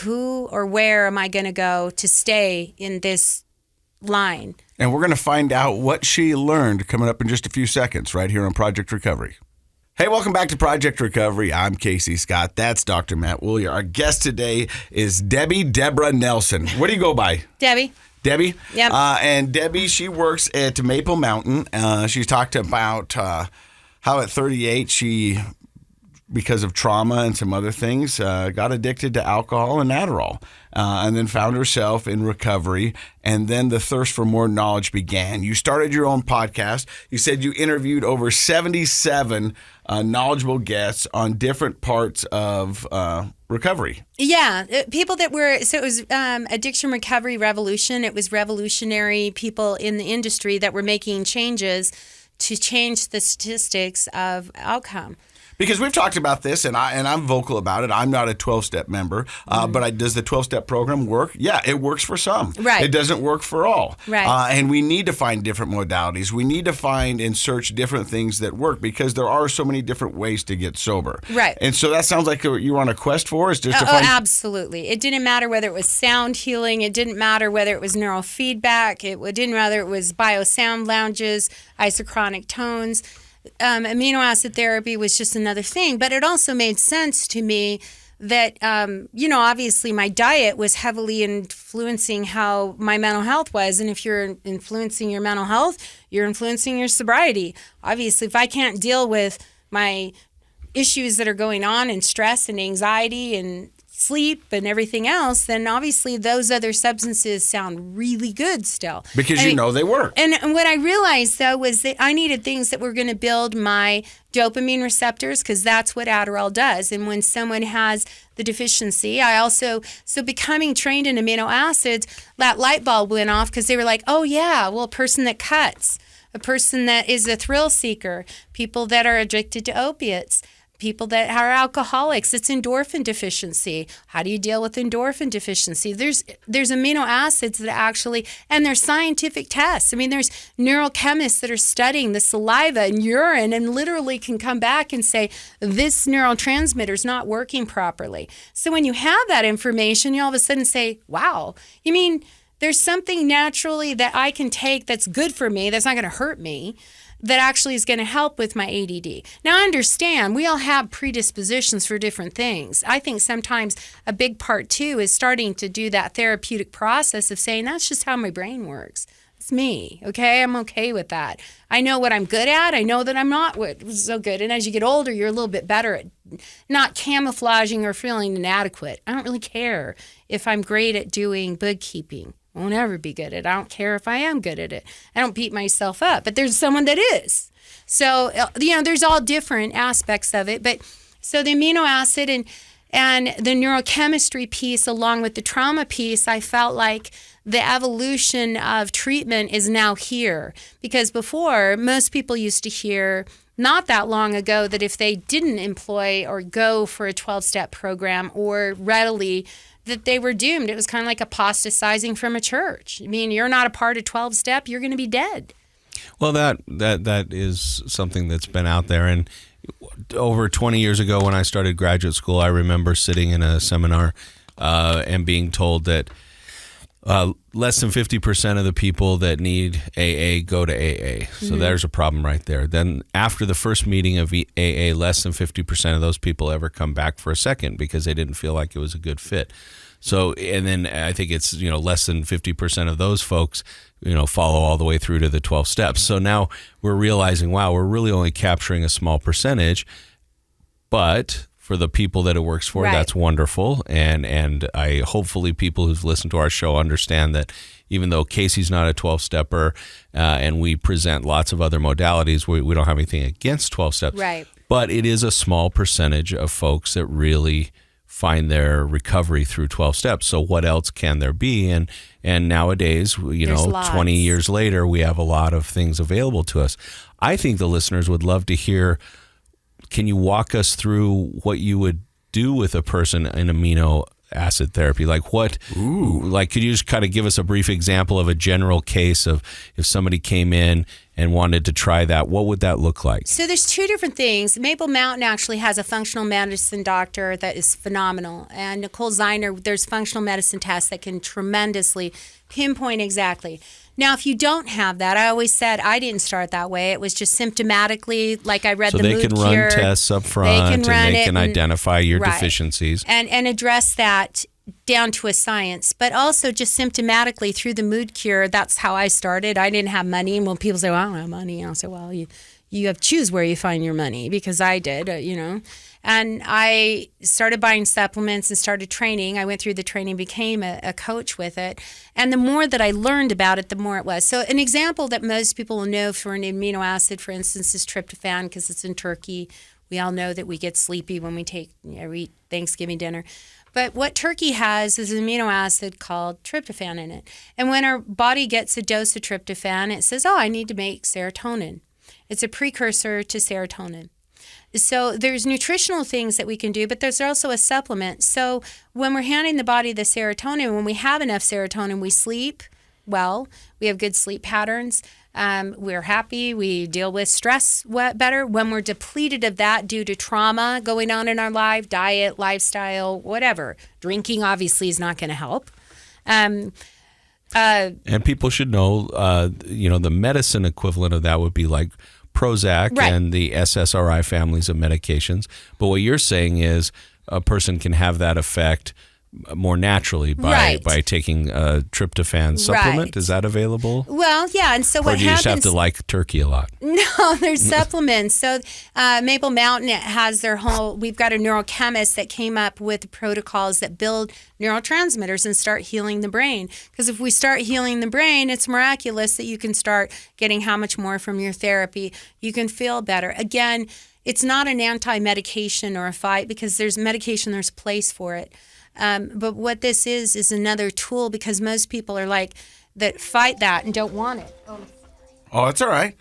who or where am I going to go to stay in this line? And we're going to find out what she learned coming up in just a few seconds right here on Project Recovery. Hey, welcome back to Project Recovery. I'm Casey Scott. That's Dr. Matt Woolley. Our guest today is Debbie Deborah Nelson. What do you go by? Debbie. Debbie? Yep. And Debbie, she works at Maple Mountain. She's talked about how at 38 she, because of trauma and some other things, got addicted to alcohol and Adderall, and then found herself in recovery. And then the thirst for more knowledge began. You started your own podcast. You said you interviewed over 77 knowledgeable guests on different parts of recovery. Yeah, people that were, so it was Addiction Recovery Revolution. It was revolutionary people in the industry that were making changes to change the statistics of outcome. Because we've talked about this, and I'm vocal about it. I'm not a 12-step member, but does the 12-step program work? Yeah, it works for some. Right. It doesn't work for all. Right. And we need to find different modalities. We need to find and search different things that work because there are so many different ways to get sober. Right. And so that sounds like you were on a quest for is just to Oh, find. absolutely. It didn't matter whether it was sound healing. It didn't matter whether it was neurofeedback. It didn't matter it was biosound lounges, isochronic tones. Amino acid therapy was just another thing, but it also made sense to me that, obviously my diet was heavily influencing how my mental health was. And if you're influencing your mental health, you're influencing your sobriety. Obviously, if I can't deal with my issues that are going on and stress and anxiety and sleep and everything else, then obviously those other substances sound really good still. Because you know they work. And what I realized, though, was that I needed things that were going to build my dopamine receptors because that's what Adderall does. And when someone has the deficiency, so becoming trained in amino acids, that light bulb went off because they were like, oh, yeah, well, a person that cuts, a person that is a thrill seeker, people that are addicted to opiates, people that are alcoholics, it's endorphin deficiency. How do you deal with endorphin deficiency? There's amino acids that actually, and there's scientific tests. I mean, there's neurochemists that are studying the saliva and urine and literally can come back and say, this neurotransmitter is not working properly. So when you have that information, you all of a sudden say, wow, you mean there's something naturally that I can take that's good for me, that's not going to hurt me, that actually is going to help with my ADD. Now, understand, we all have predispositions for different things. I think sometimes a big part, too, is starting to do that therapeutic process of saying, that's just how my brain works. It's me, okay? I'm okay with that. I know what I'm good at. I know that I'm not so good. And as you get older, you're a little bit better at not camouflaging or feeling inadequate. I don't really care if I'm great at doing bookkeeping. I won't ever be good at it. I don't care if I am good at it. I don't beat myself up, but there's someone that is. So, there's all different aspects of it. But so the amino acid and the neurochemistry piece along with the trauma piece, I felt like the evolution of treatment is now here. Because before, most people used to hear not that long ago that if they didn't employ or go for a 12-step program or readily, that they were doomed. It was kind of like apostatizing from a church. I mean, you're not a part of 12-step, you're going to be dead. Well, that is something that's been out there. And over 20 years ago when I started graduate school, I remember sitting in a seminar and being told that less than 50% of the people that need AA go to AA. So there's a problem right there. Then after the first meeting of AA, less than 50% of those people ever come back for a second because they didn't feel like it was a good fit. So, and then I think it's, less than 50% of those folks, follow all the way through to the 12 steps. So now we're realizing, wow, we're really only capturing a small percentage, but for the people that it works for, right. That's wonderful. And I hopefully people who've listened to our show understand that even though Casey's not a 12-stepper and we present lots of other modalities, we don't have anything against 12 steps. Right. But it is a small percentage of folks that really find their recovery through 12 steps. So what else can there be? And nowadays, 20 years later, we have a lot of things available to us. I think the listeners would love to hear, can you walk us through what you would do with a person in amino acid therapy? Like what, could you just kind of give us a brief example of a general case of if somebody came in and wanted to try that, what would that look like? So there's two different things. Maple Mountain actually has a functional medicine doctor that is phenomenal. And Nicole Zeiner, there's functional medicine tests that can tremendously pinpoint exactly. Now, if you don't have that, I always said I didn't start that way. It was just symptomatically, like I read the mood cure. So they can run tests up front and they can identify your deficiencies. And address that down to a science, but also just symptomatically through the mood cure. That's how I started. I didn't have money. And when people say, well, I don't have money, I'll say, well, you have to choose where you find your money, because I did, And I started buying supplements and started training. I went through the training, became a coach with it. And the more that I learned about it, the more it was. So an example that most people will know for an amino acid, for instance, is tryptophan, because it's in turkey. We all know that we get sleepy when we eat Thanksgiving dinner. But what turkey has is an amino acid called tryptophan in it. And when our body gets a dose of tryptophan, it says, I need to make serotonin. It's a precursor to serotonin. So there's nutritional things that we can do, but there's also a supplement. So when we're handing the body the serotonin, when we have enough serotonin, we sleep well, we have good sleep patterns, we're happy, we deal with stress better. When we're depleted of that due to trauma going on in our life, diet, lifestyle, whatever, drinking obviously is not going to help. And people should know, the medicine equivalent of that would be like Prozac and the SSRI families of medications. But what you're saying is a person can have that effect more naturally by taking a tryptophan supplement. Right. Is that available? Well, yeah. And so what happens? Or do you happens? just have to like turkey a lot? No, there's supplements. So Maple Mountain has their whole. We've got a neurochemist that came up with protocols that build neurotransmitters and start healing the brain. Because if we start healing the brain, it's miraculous that you can start getting how much more from your therapy. You can feel better. Again, it's not an anti-medication or a fight, because there's medication, there's a place for it. But what this is another tool, because most people are like that fight that and don't want it. Oh, that's all right.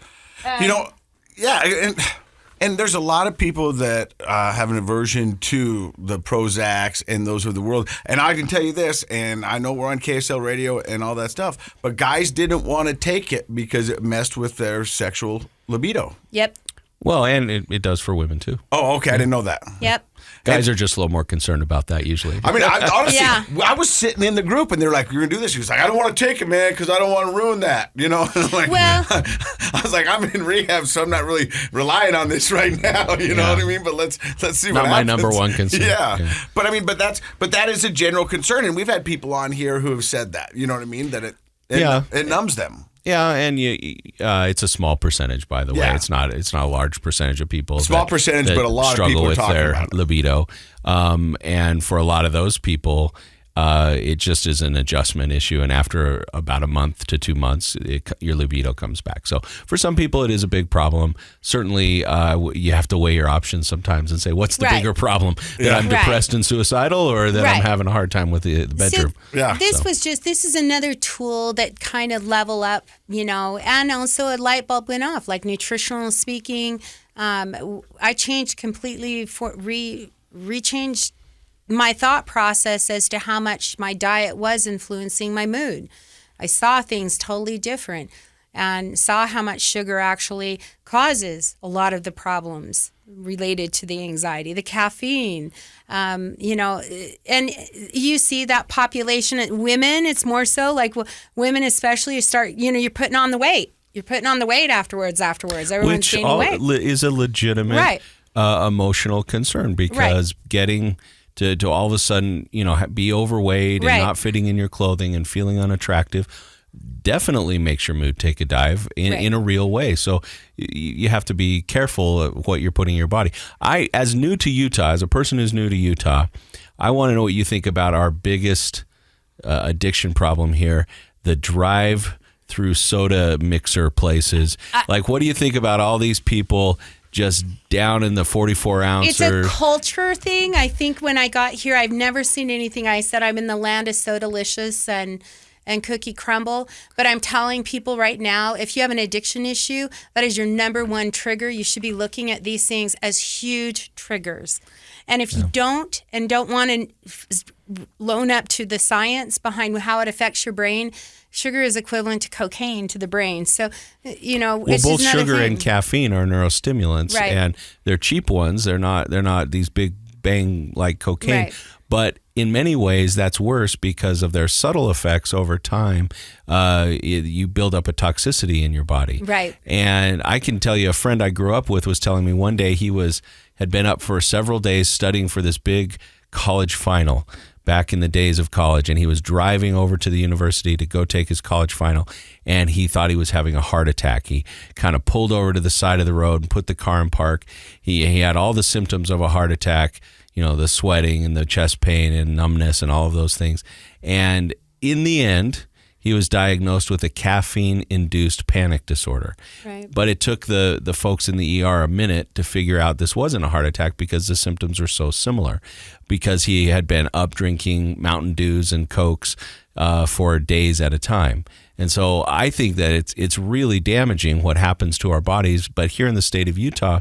And there's a lot of people that have an aversion to the Prozacs and those of the world. And I can tell you this, and I know we're on KSL radio and all that stuff, but guys didn't want to take it because it messed with their sexual libido. Yep. Well, and it does for women too. Oh, okay. I didn't know that. Yep. Guys are just a little more concerned about that usually. I mean, honestly, I was sitting in the group and they're like, "You're gonna do this." He was like, "I don't want to take it, man, because I don't want to ruin that." Like, well, I was like, "I'm in rehab, so I'm not really relying on this right now." You know what I mean? But let's see what happens. Not my number one concern. Yeah. But that is a general concern, and we've had people on here who have said that. You know what I mean? That it numbs them. Yeah, and it's a small percentage, by the way. Yeah. It's not a large percentage of people. Small percentage, but a lot of people struggle are with talking their about it. libido. And for a lot of those people, it just is an adjustment issue. And after about a month to 2 months, your libido comes back. So for some people, it is a big problem. Certainly, you have to weigh your options sometimes and say, what's the bigger problem? That I'm depressed and suicidal, or that I'm having a hard time with the bedroom? So this is another tool that kind of level up, and also a light bulb went off, like nutritional speaking. I changed completely rechanged my thought process as to how much my diet was influencing my mood. I saw things totally different and saw how much sugar actually causes a lot of the problems related to the anxiety, the caffeine, and you see that population, women, it's more so like women especially, you start, you're putting on the weight. You're putting on the weight afterwards. Everyone's gaining weight. Which is a legitimate emotional concern, because getting to all of a sudden, be overweight and not fitting in your clothing and feeling unattractive definitely makes your mood take a dive in a real way. So you have to be careful of what you're putting in your body. As a person who's new to Utah, I want to know what you think about our biggest addiction problem here, the drive through soda mixer places. What do you think about all these people just down in the 44-ounce? It's a culture thing. I think when I got here, I've never seen anything. I said I'm in the land of so delicious and cookie crumble. But I'm telling people right now, if you have an addiction issue, that is your number one trigger. You should be looking at these things as huge triggers. And if you don't want to loan up to the science behind how it affects your brain, sugar is equivalent to cocaine to the brain. So, it's both just sugar thing. and caffeine are neurostimulants, and they're cheap ones. They're not these big bang like cocaine. Right. But in many ways, that's worse because of their subtle effects over time. You build up a toxicity in your body. Right. And I can tell you, a friend I grew up with was telling me one day he had been up for several days studying for this big college final, back in the days of college, and he was driving over to the university to go take his college final, and he thought he was having a heart attack. He kind of pulled over to the side of the road and put the car in park. He had all the symptoms of a heart attack, the sweating and the chest pain and numbness and all of those things. And in the end, he was diagnosed with a caffeine-induced panic disorder. Right. But it took the folks in the ER a minute to figure out this wasn't a heart attack because the symptoms were so similar, because he had been up drinking Mountain Dews and Cokes for days at a time. And so I think that it's really damaging what happens to our bodies. But here in the state of Utah,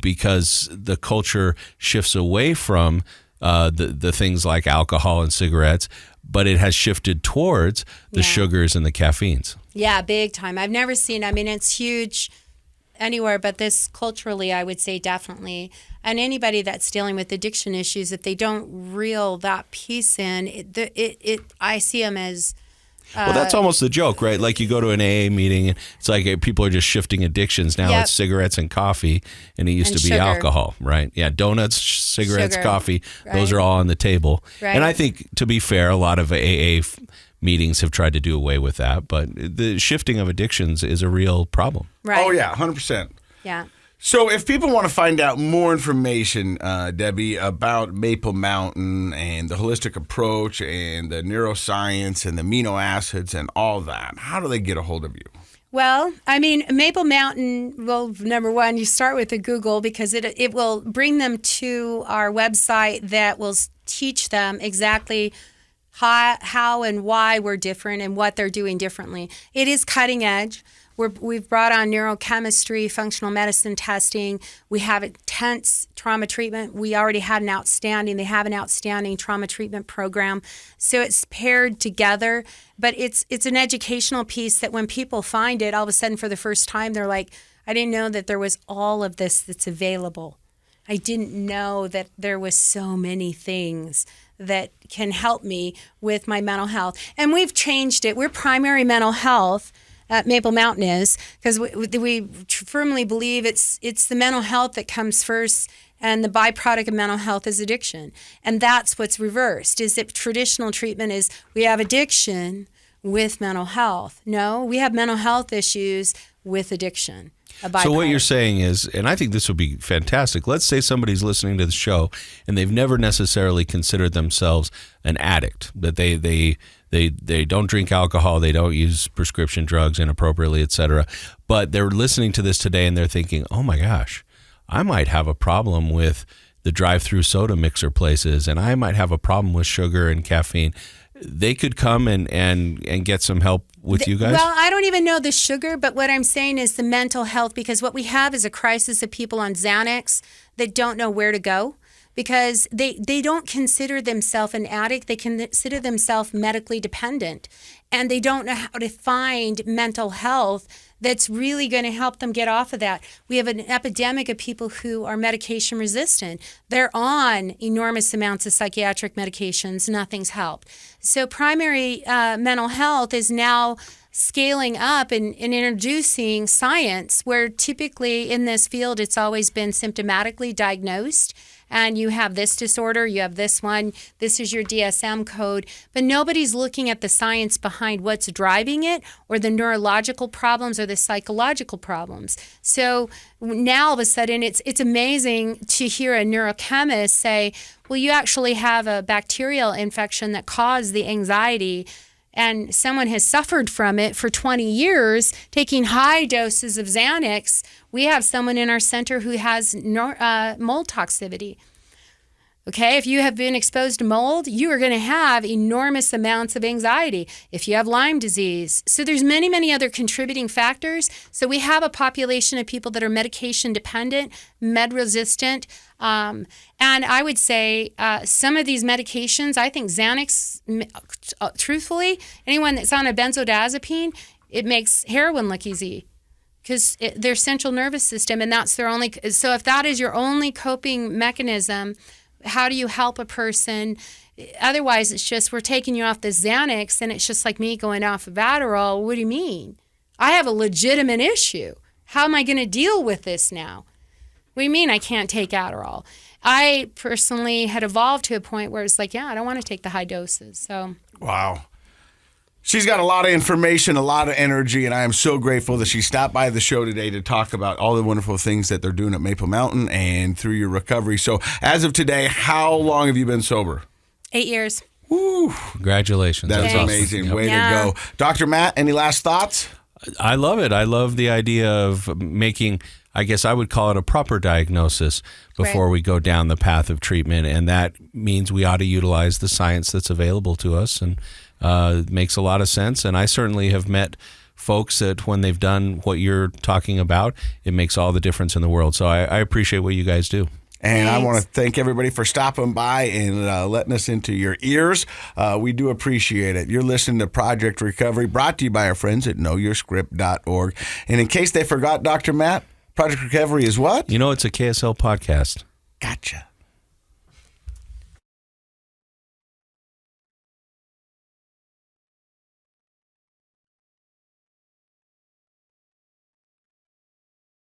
because the culture shifts away from the things like alcohol and cigarettes, but it has shifted towards the sugars and the caffeines. Yeah, big time. I've never seen, it's huge anywhere, but this culturally, I would say definitely. And anybody that's dealing with addiction issues, if they don't reel that piece in, I see them as... well, that's almost the joke, right? Like you go to an AA meeting, and it's like people are just shifting addictions. Now it's cigarettes and coffee, and it used to be sugar. Alcohol, right? Yeah, donuts, cigarettes, Sugar, coffee, right. Those are all on the table. Right. And I think, to be fair, a lot of AA meetings have tried to do away with that, but the shifting of addictions is a real problem. Right. Oh, yeah, 100%. Yeah. So if people want to find out more information, Debbie, about Maple Mountain and the holistic approach and the neuroscience and the amino acids and all that, how do they get a hold of you? Well, Maple Mountain, well, number one, you start with a Google because it will bring them to our website that will teach them exactly how and why we're different and what they're doing differently. It is cutting edge. We've brought on neurochemistry, functional medicine testing. We have intense trauma treatment. They have an outstanding trauma treatment program. So it's paired together, but it's an educational piece that when people find it, all of a sudden for the first time, they're like, I didn't know that there was all of this that's available. I didn't know that there was so many things that can help me with my mental health. And we've changed it. We're primary mental health. Maple Mountain is, because we firmly believe it's the mental health that comes first, and the byproduct of mental health is addiction. And that's what's reversed, is that traditional treatment is we have addiction with mental health. No, we have mental health issues with addiction. So what you're saying is, and I think this would be fantastic, let's say somebody's listening to the show and they've never necessarily considered themselves an addict, that they don't drink alcohol, they don't use prescription drugs inappropriately, etc. But they're listening to this today and they're thinking, oh my gosh, I might have a problem with the drive-through soda mixer places, and I might have a problem with sugar and caffeine. They could come and get some help with you guys? Well, I don't even know the sugar, but what I'm saying is the mental health, because what we have is a crisis of people on Xanax that don't know where to go, because they don't consider themselves an addict. They consider themselves medically dependent, and they don't know how to find mental health that's really going to help them get off of that. We have an epidemic of people who are medication resistant. They're on enormous amounts of psychiatric medications. Nothing's helped. So primary mental health is now scaling up and introducing science, where typically in this field it's always been symptomatically diagnosed. And you have this disorder, you have this one, this is your DSM code, but nobody's looking at the science behind what's driving it, or the neurological problems or the psychological problems. So now all of a sudden it's amazing to hear a neurochemist say, well, you actually have a bacterial infection that caused the anxiety, and someone has suffered from it for 20 years, taking high doses of Xanax. We have someone in our center who has mold toxicity. Okay, if you have been exposed to mold, you are going to have enormous amounts of anxiety. If you have Lyme disease. So there's many, many other contributing factors. So we have a population of people that are medication dependent, med resistant. And I would say some of these medications, I think Xanax, truthfully, anyone that's on a benzodiazepine, it makes heroin look easy, because their central nervous system, and that's their only. So if that is your only coping mechanism, how do you help a person? Otherwise, it's just we're taking you off the Xanax, and it's just like me going off of Adderall. What do you mean? I have a legitimate issue. How am I going to deal with this now? What do you mean I can't take Adderall? I personally had evolved to a point where it's like, yeah, I don't want to take the high doses. So Wow. She's got a lot of information, a lot of energy, and I am so grateful that she stopped by the show today to talk about all the wonderful things that they're doing at Maple Mountain and through your recovery. So as of today, how long have you been sober? 8 years. Woo. Congratulations. That's Thanks. amazing. Yep. Way Yeah. to go. Dr. Matt, any last thoughts? I love it. I love the idea of making, I guess I would call it a proper diagnosis before Right. we go down the path of treatment. And that means we ought to utilize the science that's available to us. And it makes a lot of sense. And I certainly have met folks that when they've done what you're talking about, it makes all the difference in the world. So I appreciate what you guys do. And I Thanks. want to thank everybody for stopping by and letting us into your ears. We do appreciate it. You're listening to Project Recovery, brought to you by our friends at knowyourscript.org. And in case they forgot, Dr. Matt, Project Recovery is what? You know, it's a KSL podcast. Gotcha.